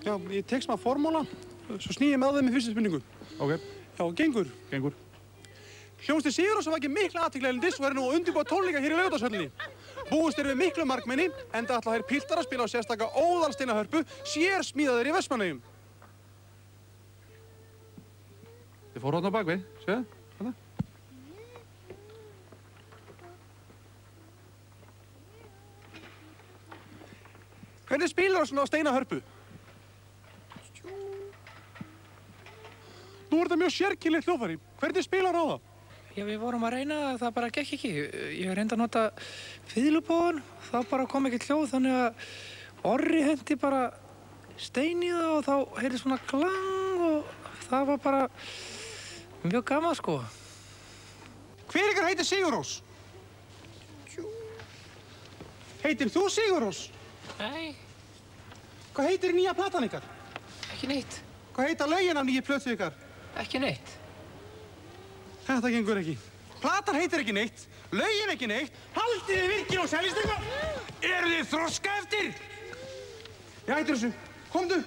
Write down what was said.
Já, ég tek smá formúla, svo sný ég með þeim í fyrstu spurningu. Ok. Já, gengur. Gengur. Hljómsveit Sigurrósar vakir mikla athygli erlendis og nú að undirbúa tónleika hér í Laugardalshöllinni. Búist við miklu markmenni, enda ætla þær piltar að spila á sérstaka óðalsteinahörpu sérsmíðaðir í Vestmannaeyjum. Þið fóru þarna á bakvið, séu það? Hvernig spilar það svona á steinahörpu? Nú er þetta mjög sérkennilegt hljóðfæri. Hvernig spilar á það? Já, við vorum að reyna það, það bara gekk ekki. Ég reyndi að nota fiðlubóðan, það bara kom ekki hljóð, þannig að Orri hendi bara stein í það og þá heyrði svona klang og það var bara mjög gaman, sko. Hver ykkar heitir Sigurrós? Heitir þú Sigurrós? Nei. Hvað heitir nýja platan ykkar? Ekki neitt. Hvað heita lögin af nýju plötu ykkar? Ekki neitt. Þetta gengur ekki. Platan heitir ekki neitt, lögin ekki neitt. Haldið þið virkir og seljist eitthvað? Eru þið þroska eftir? Ég hættir þessu. Komdu.